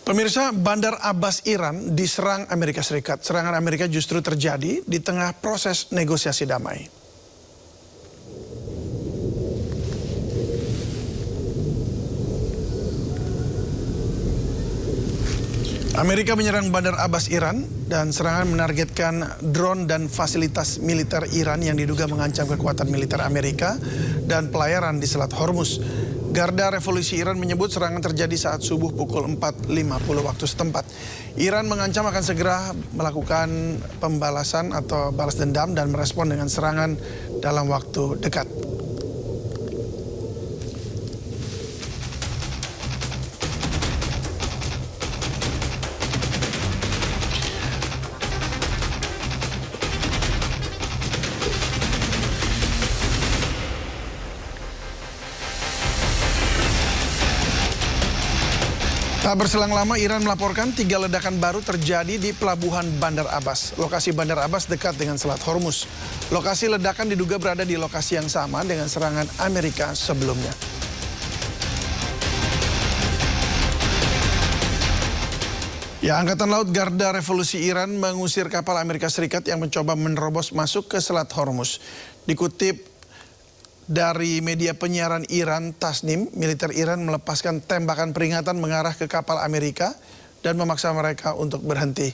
Pemirsa, Bandar Abbas Iran diserang Amerika Serikat. Serangan Amerika justru terjadi di tengah proses negosiasi damai. Amerika menyerang Bandar Abbas Iran dan serangan menargetkan drone dan fasilitas militer Iran yang diduga mengancam kekuatan militer Amerika dan pelayaran di Selat Hormuz. Garda Revolusi Iran menyebut serangan terjadi saat subuh pukul 4.50 waktu setempat. Iran mengancam akan segera melakukan pembalasan atau balas dendam dan merespon dengan serangan dalam waktu dekat. Tak berselang lama, Iran melaporkan 3 ledakan baru terjadi di pelabuhan Bandar Abbas. Lokasi Bandar Abbas dekat dengan Selat Hormuz. Lokasi ledakan diduga berada di lokasi yang sama dengan serangan Amerika sebelumnya. Ya, Angkatan Laut Garda Revolusi Iran mengusir kapal Amerika Serikat yang mencoba menerobos masuk ke Selat Hormuz. Dikutip dari media penyiaran Iran, Tasnim, militer Iran melepaskan tembakan peringatan mengarah ke kapal Amerika dan memaksa mereka untuk berhenti.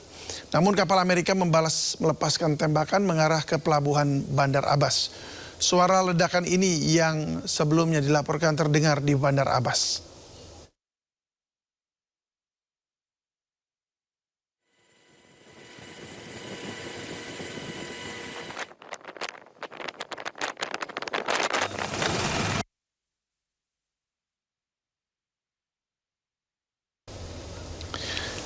Namun kapal Amerika melepaskan tembakan mengarah ke pelabuhan Bandar Abbas. Suara ledakan ini yang sebelumnya dilaporkan terdengar di Bandar Abbas.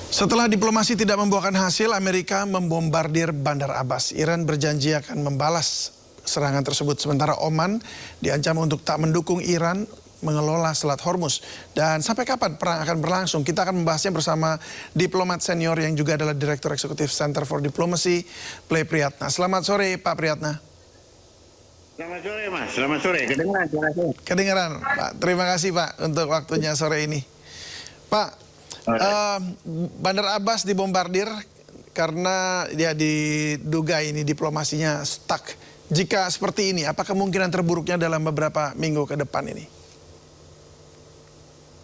Setelah diplomasi tidak membuahkan hasil, Amerika membombardir Bandar Abbas. Iran berjanji akan membalas serangan tersebut. Sementara Oman diancam untuk tak mendukung Iran mengelola Selat Hormuz. Dan sampai kapan perang akan berlangsung? Kita akan membahasnya bersama diplomat senior yang juga adalah Direktur Eksekutif Center for Diplomacy, Play Priyatna. Selamat sore, Pak Priyatna. Selamat sore, Mas. Selamat sore. Kedengaran? Kedengaran, Pak. Terima kasih, Pak, untuk waktunya sore ini. Pak, Bandar Abbas dibombardir karena ya diduga ini diplomasinya stuck. Jika seperti ini, apa kemungkinan terburuknya dalam beberapa minggu ke depan ini?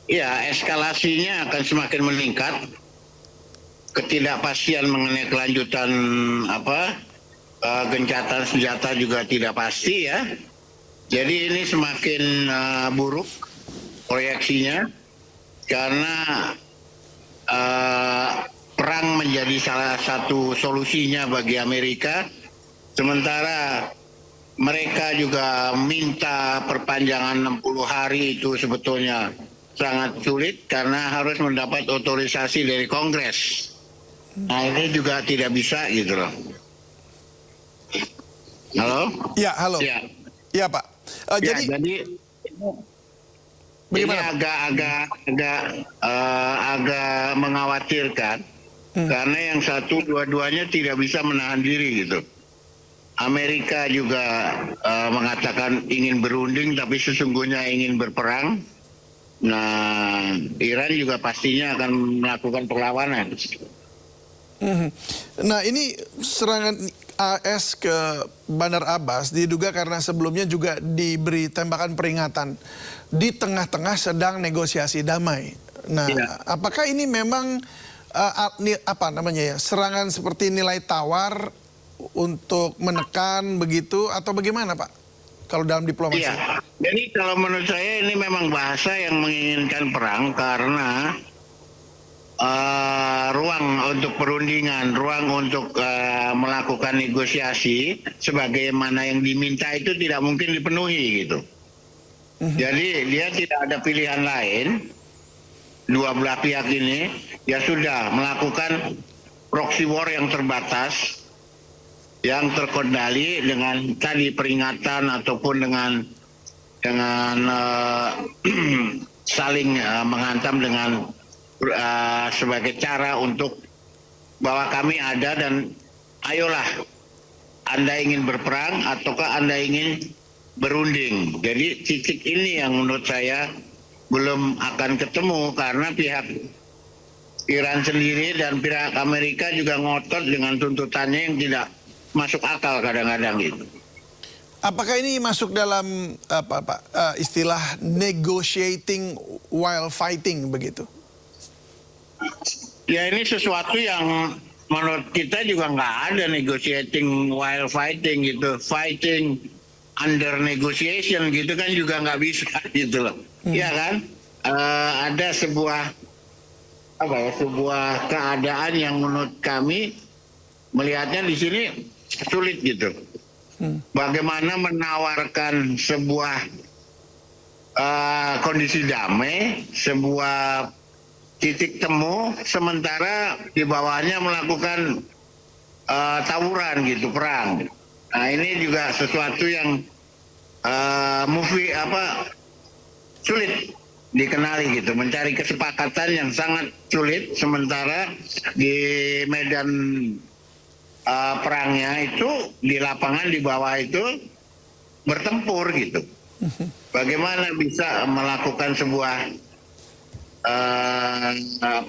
Ya, eskalasinya akan semakin meningkat. Ketidakpastian mengenai kelanjutan gencatan senjata juga tidak pasti ya. Jadi ini semakin buruk proyeksinya karena perang menjadi salah satu solusinya bagi Amerika, sementara mereka juga minta perpanjangan 60 hari itu sebetulnya sangat sulit karena harus mendapat otorisasi dari Kongres. Nah ini juga tidak bisa gitu loh. Halo? Ya, halo. Ya, Ya, Pak. jadi ini agak mengkhawatirkan karena yang satu dua-duanya tidak bisa menahan diri gitu. Amerika juga mengatakan ingin berunding tapi sesungguhnya ingin berperang. Nah, Iran juga pastinya akan melakukan perlawanan. Nah, ini serangan AS ke Bandar Abbas diduga karena sebelumnya juga diberi tembakan peringatan di tengah-tengah sedang negosiasi damai. Nah, apakah ini memang serangan seperti nilai tawar untuk menekan begitu atau bagaimana, Pak? Kalau dalam diplomasi? Iya. Jadi kalau menurut saya ini memang bahasa yang menginginkan perang karena ruang untuk perundingan, ruang untuk melakukan negosiasi sebagaimana yang diminta itu tidak mungkin dipenuhi gitu. Jadi dia tidak ada pilihan lain, dua belah pihak ini ya sudah melakukan proxy war yang terbatas, yang terkendali dengan tadi peringatan ataupun dengan saling menghantam dengan sebagai cara untuk bahwa kami ada dan ayolah Anda ingin berperang ataukah Anda ingin berunding. Jadi titik ini yang menurut saya belum akan ketemu karena pihak Iran sendiri dan pihak Amerika juga ngotot dengan tuntutannya yang tidak masuk akal kadang-kadang gitu. Apakah ini masuk dalam istilah negotiating while fighting begitu? Ya ini sesuatu yang menurut kita juga nggak ada negotiating while fighting gitu, fighting under negotiation gitu kan juga nggak bisa gitu loh, ya kan? Ada sebuah sebuah keadaan yang menurut kami melihatnya di sini sulit gitu. Bagaimana menawarkan sebuah kondisi damai, sebuah titik temu, sementara di bawahnya melakukan tawuran gitu, perang. Nah ini juga sesuatu yang sulit dikenali gitu, mencari kesepakatan yang sangat sulit, sementara di medan perangnya itu di lapangan di bawah itu bertempur gitu. Bagaimana bisa melakukan sebuah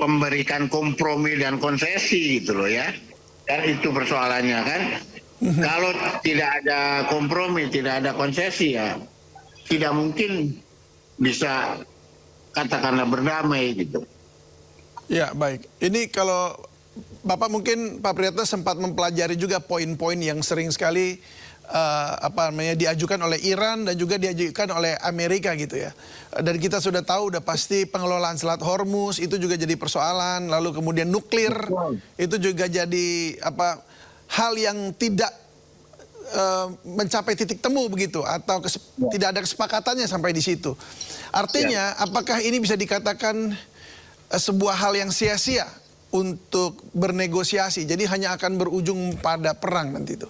memberikan kompromi dan konsesi gitu loh ya. Dan itu persoalannya kan. Kalau tidak ada kompromi, tidak ada konsesi ya tidak mungkin bisa katakanlah berdamai gitu. Ya baik. Ini kalau Bapak mungkin Pak Priyatna sempat mempelajari juga poin-poin yang sering sekali diajukan oleh Iran dan juga diajukan oleh Amerika gitu ya. Dan kita sudah tahu udah pasti pengelolaan Selat Hormuz itu juga jadi persoalan, lalu kemudian nuklir itu juga jadi hal yang tidak mencapai titik temu begitu atau tidak ada kesepakatannya sampai di situ. Artinya apakah ini bisa dikatakan sebuah hal yang sia-sia untuk bernegosiasi, jadi hanya akan berujung pada perang nanti itu?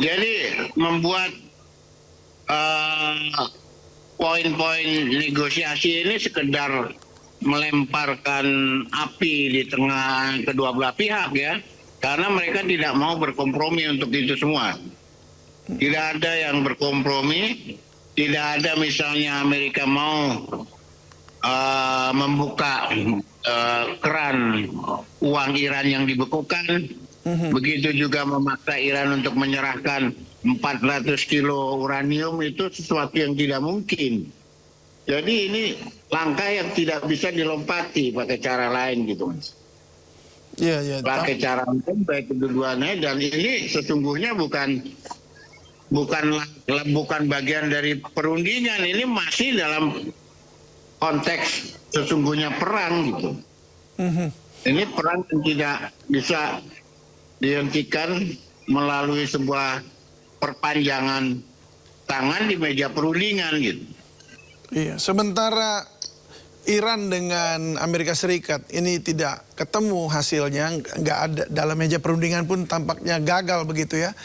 Jadi membuat poin-poin negosiasi ini sekedar melemparkan api di tengah kedua belah pihak ya, karena mereka tidak mau berkompromi untuk itu semua. Tidak ada yang berkompromi, tidak ada misalnya Amerika mau membuka keran uang Iran yang dibekukan, begitu juga memaksa Iran untuk menyerahkan 400 kilo uranium, itu sesuatu yang tidak mungkin. Jadi ini langkah yang tidak bisa dilompati pakai cara lain gitu Mas. Pakai cara lain baik kedua-duanya, dan ini sesungguhnya bukan bagian dari perundingan, ini masih dalam konteks sesungguhnya perang gitu. Ini perang yang tidak bisa dihentikan melalui sebuah perpanjangan tangan di meja perundingan gitu. Iya, sementara Iran dengan Amerika Serikat ini tidak ketemu hasilnya, nggak ada dalam meja perundingan pun tampaknya gagal begitu ya.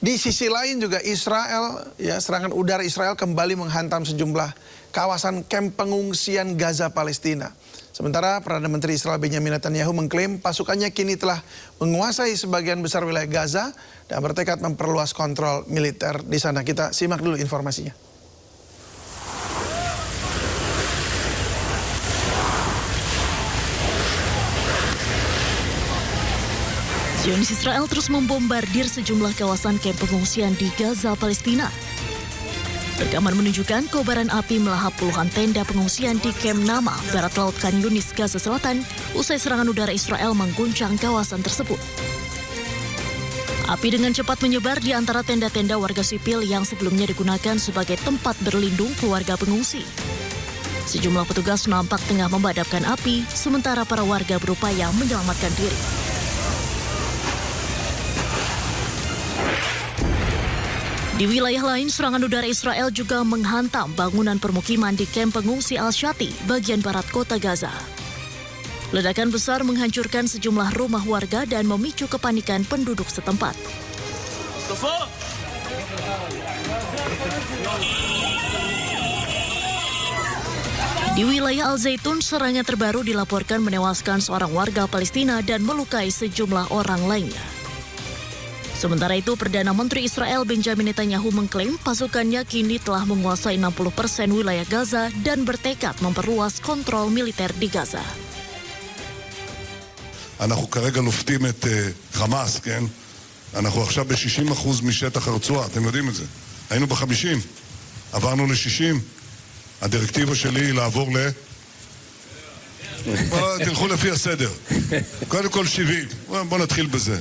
Di sisi lain juga Israel, ya serangan udara Israel kembali menghantam sejumlah kawasan kamp pengungsian Gaza Palestina. Sementara Perdana Menteri Israel Benjamin Netanyahu mengklaim pasukannya kini telah menguasai sebagian besar wilayah Gaza dan bertekad memperluas kontrol militer di sana. Kita simak dulu informasinya. Zionis Israel terus membombardir sejumlah kawasan kamp pengungsian di Gaza, Palestina. Rekaman menunjukkan kobaran api melahap puluhan tenda pengungsian di Kamp Nama, barat laut Khan Yunis, Gaza Selatan, usai serangan udara Israel mengguncang kawasan tersebut. Api dengan cepat menyebar di antara tenda-tenda warga sipil yang sebelumnya digunakan sebagai tempat berlindung keluarga pengungsi. Sejumlah petugas nampak tengah memadamkan api, sementara para warga berupaya menyelamatkan diri. Di wilayah lain, serangan udara Israel juga menghantam bangunan permukiman di kamp pengungsi Al-Shati, bagian barat kota Gaza. Ledakan besar menghancurkan sejumlah rumah warga dan memicu kepanikan penduduk setempat. Di wilayah Al-Zaitun, serangan terbaru dilaporkan menewaskan seorang warga Palestina dan melukai sejumlah orang lainnya. Sementara itu, Perdana Menteri Israel Benjamin Netanyahu mengklaim pasukannya kini telah menguasai 60% wilayah Gaza dan bertekad memperluas kontrol militer di Gaza. אנחנו כרגע לופתים את חמאס, כן? אנחנו עכשיו ב-60% משטח הרצועה, אתם יודעים את זה. היינו ב-50, עברנו ל-60. הדירקטיבה שלי היא לעבור תלכו לפי הסדר. קודם כל 70, בואו נתחיל בזה.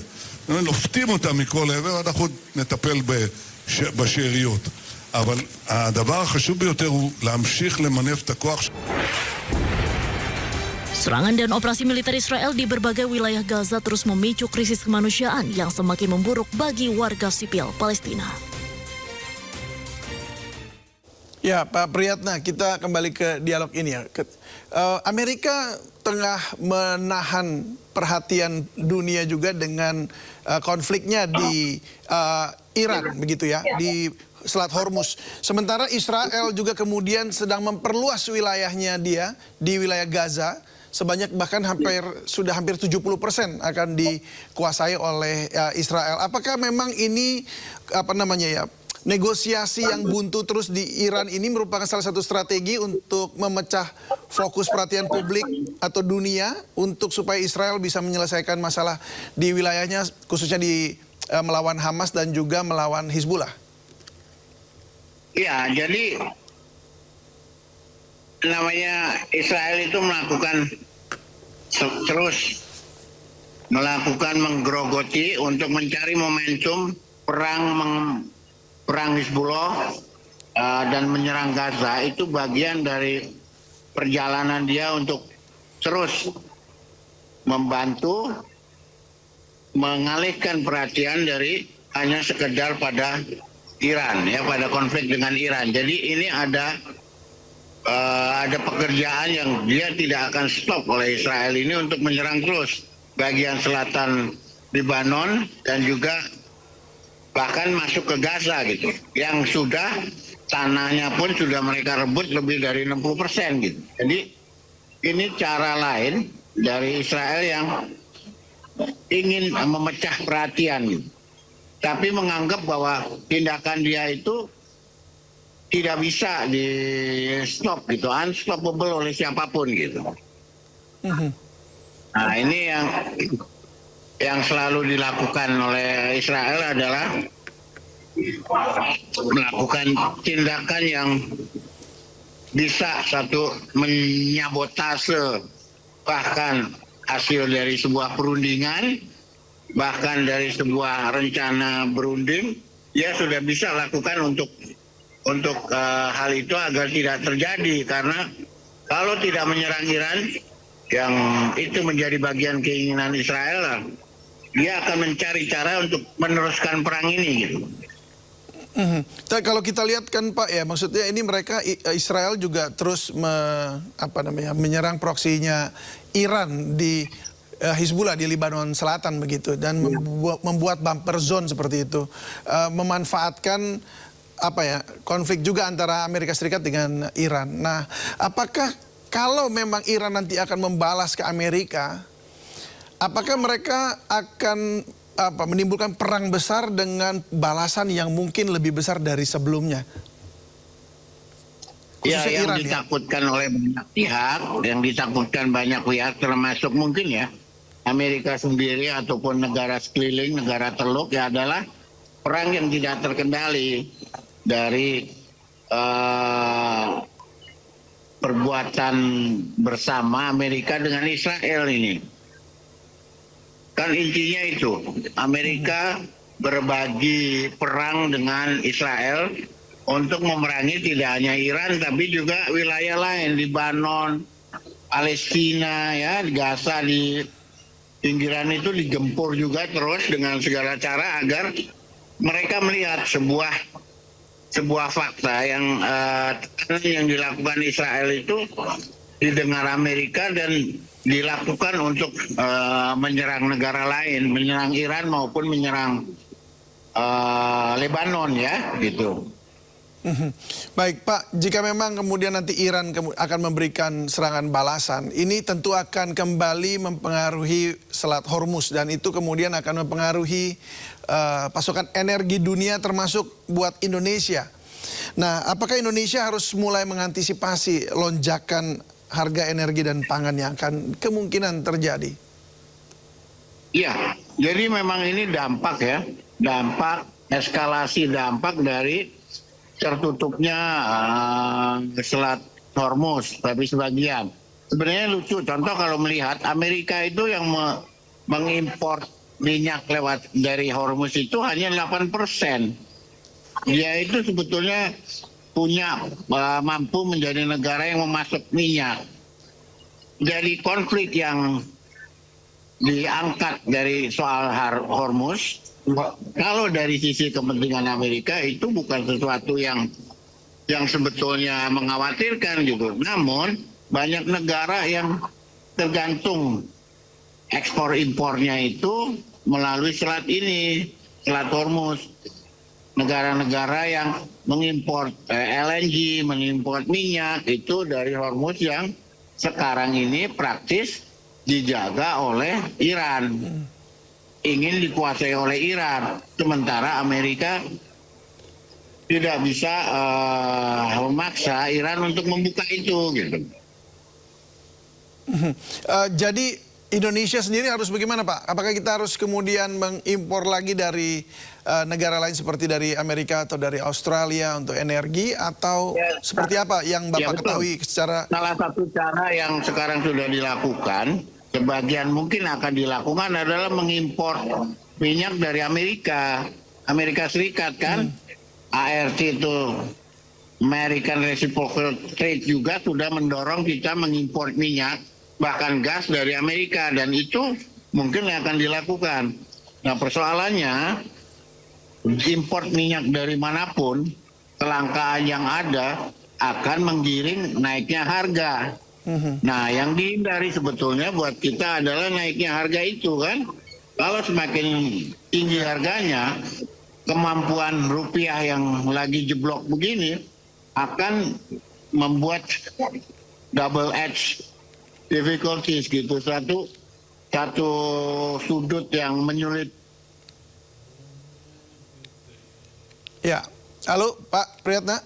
לופתים אותם מכל עבר, אנחנו נטפל בשאריות. אבל הדבר החשוב ביותר הוא להמשיך למנף את הכוח. Serangan dan operasi militer Israel di berbagai wilayah Gaza terus memicu krisis kemanusiaan yang semakin memburuk bagi warga sipil Palestina. Ya, Pak Priyatna, kita kembali ke dialog ini ya. Amerika tengah menahan perhatian dunia juga dengan konfliknya di Iran, begitu ya, di Selat Hormuz. Sementara Israel juga kemudian sedang memperluas wilayahnya dia di wilayah Gaza. Sebanyak bahkan sudah hampir 70% akan dikuasai oleh Israel. Apakah memang ini negosiasi yang buntu terus di Iran ini merupakan salah satu strategi untuk memecah fokus perhatian publik atau dunia untuk supaya Israel bisa menyelesaikan masalah di wilayahnya, khususnya di melawan Hamas dan juga melawan Hizbullah? Ya, jadi namanya Israel itu terus melakukan menggerogoti untuk mencari momentum perang Hizbullah dan menyerang Gaza. Itu bagian dari perjalanan dia untuk terus membantu mengalihkan perhatian dari hanya sekedar pada Iran, ya, pada konflik dengan Iran. Jadi ini ada pekerjaan yang dia tidak akan stop oleh Israel ini untuk menyerang terus bagian selatan Lebanon dan juga bahkan masuk ke Gaza gitu, yang sudah tanahnya pun sudah mereka rebut lebih dari 60% gitu. Jadi ini cara lain dari Israel yang ingin memecah perhatian gitu. Tapi menganggap bahwa tindakan dia itu tidak bisa di stop gitu, unstoppable oleh siapapun gitu. Nah, ini yang selalu dilakukan oleh Israel adalah melakukan tindakan yang bisa menyabotase bahkan hasil dari sebuah perundingan, bahkan dari sebuah rencana berunding, dia sudah bisa lakukan untuk hal itu agar tidak terjadi. Karena kalau tidak menyerang Iran, yang itu menjadi bagian keinginan Israel, dia akan mencari cara untuk meneruskan perang ini gitu. Kalau kita lihat kan Pak ya, maksudnya ini mereka Israel juga terus menyerang proksinya Iran di Hizbullah di Lebanon Selatan begitu, dan membuat bumper zone seperti itu, memanfaatkan konflik juga antara Amerika Serikat dengan Iran. Nah, apakah kalau memang Iran nanti akan membalas ke Amerika, apakah mereka akan menimbulkan perang besar dengan balasan yang mungkin lebih besar dari sebelumnya? Ya, yang Iran, ditakutkan oleh banyak pihak, termasuk mungkin ya Amerika sendiri ataupun negara sekeliling, negara teluk, ya adalah perang yang tidak terkendali dari perbuatan bersama Amerika dengan Israel ini. Kan intinya itu, Amerika berbagi perang dengan Israel untuk memerangi tidak hanya Iran tapi juga wilayah lain, Lebanon, Palestina, ya, Gaza, di pinggiran itu digempur juga terus dengan segala cara agar mereka melihat sebuah fakta yang dilakukan Israel itu didengar Amerika dan dilakukan untuk menyerang negara lain, menyerang Iran maupun menyerang Lebanon, ya, gitu. Baik Pak, jika memang kemudian nanti Iran akan memberikan serangan balasan, ini tentu akan kembali mempengaruhi Selat Hormuz, dan itu kemudian akan mempengaruhi pasokan energi dunia termasuk buat Indonesia. Nah, apakah Indonesia harus mulai mengantisipasi lonjakan harga energi dan pangan yang akan kemungkinan terjadi? Iya, jadi memang ini dampak eskalasi dampak dari tertutupnya Selat Hormuz, tapi sebagian. Sebenarnya lucu, contoh kalau melihat Amerika itu yang mengimpor minyak lewat dari Hormuz itu hanya 8%. Dia itu sebetulnya mampu menjadi negara yang memasok minyak. Dari konflik yang diangkat dari soal Hormuz, kalau dari sisi kepentingan Amerika itu bukan sesuatu yang sebetulnya mengkhawatirkan gitu. Namun banyak negara yang tergantung ekspor impornya itu melalui selat ini, Selat Hormuz. Negara-negara yang mengimpor LNG, mengimpor minyak itu dari Hormuz yang sekarang ini praktis dijaga oleh Iran, ingin dikuasai oleh Iran, sementara Amerika tidak bisa memaksa Iran untuk membuka itu, gitu. Jadi Indonesia sendiri harus bagaimana, Pak? Apakah kita harus kemudian mengimpor lagi dari negara lain seperti dari Amerika atau dari Australia untuk energi, atau seperti apa yang Bapak ketahui secara... Salah satu cara yang sekarang sudah dilakukan, sebagian mungkin akan dilakukan adalah mengimpor minyak dari Amerika Serikat kan. ART itu, American Reciprocal Trade, juga sudah mendorong kita mengimpor minyak, bahkan gas dari Amerika, dan itu mungkin akan dilakukan. Nah, persoalannya impor minyak dari manapun, kelangkaan yang ada akan menggiring naiknya harga. Nah, yang dihindari sebetulnya buat kita adalah naiknya harga itu kan. Kalau semakin tinggi harganya, kemampuan rupiah yang lagi jeblok begini akan membuat double edge difficulties gitu, satu sudut yang menyulit. Ya, halo Pak Priyatna.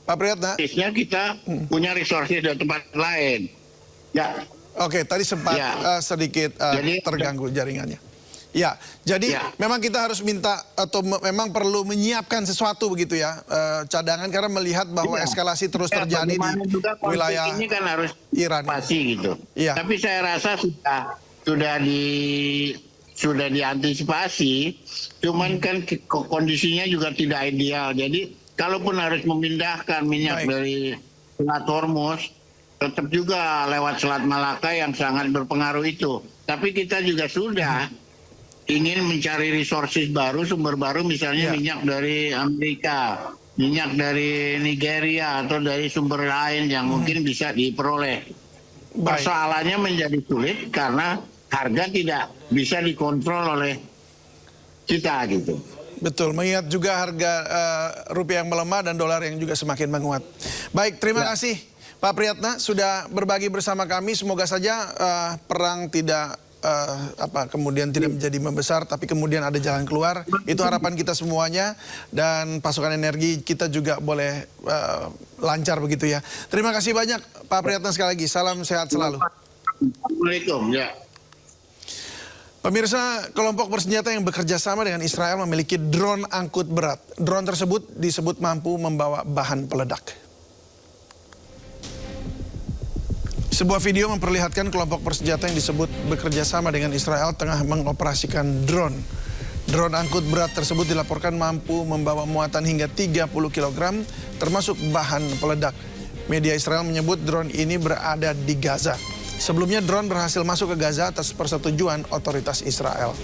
Pak Priyatna. Kita punya resources dari tempat lain. Ya. Oke, tadi sempat sedikit terganggu jaringannya. Ya, jadi memang kita harus minta atau memang perlu menyiapkan sesuatu begitu ya, cadangan, karena melihat bahwa eskalasi terus terjadi di wilayah ini kan harus Iran pasti gitu. Ya. Tapi saya rasa sudah diantisipasi, cuman kan kondisinya juga tidak ideal. Jadi kalaupun harus memindahkan minyak dari Selat Hormuz, tetap juga lewat Selat Malaka yang sangat berpengaruh itu. Tapi kita juga sudah ingin mencari resources baru, sumber baru, misalnya minyak dari Amerika, minyak dari Nigeria, atau dari sumber lain yang mungkin bisa diperoleh. Persoalannya menjadi sulit karena harga tidak bisa dikontrol oleh kita gitu. Betul, mengingat juga harga rupiah yang melemah dan dolar yang juga semakin menguat. Baik, terima kasih Pak Priyatna sudah berbagi bersama kami. Semoga saja perang tidak kemudian tidak menjadi membesar, tapi kemudian ada jalan keluar. Itu harapan kita semuanya, dan pasokan energi kita juga boleh lancar begitu ya. Terima kasih banyak Pak Priyatna sekali lagi. Salam sehat selalu. Assalamualaikum. Ya. Pemirsa, kelompok bersenjata yang bekerja sama dengan Israel memiliki drone angkut berat. Drone tersebut disebut mampu membawa bahan peledak. Sebuah video memperlihatkan kelompok bersenjata yang disebut bekerja sama dengan Israel tengah mengoperasikan drone. Drone angkut berat tersebut dilaporkan mampu membawa muatan hingga 30 kg, termasuk bahan peledak. Media Israel menyebut drone ini berada di Gaza. Sebelumnya drone berhasil masuk ke Gaza atas persetujuan otoritas Israel.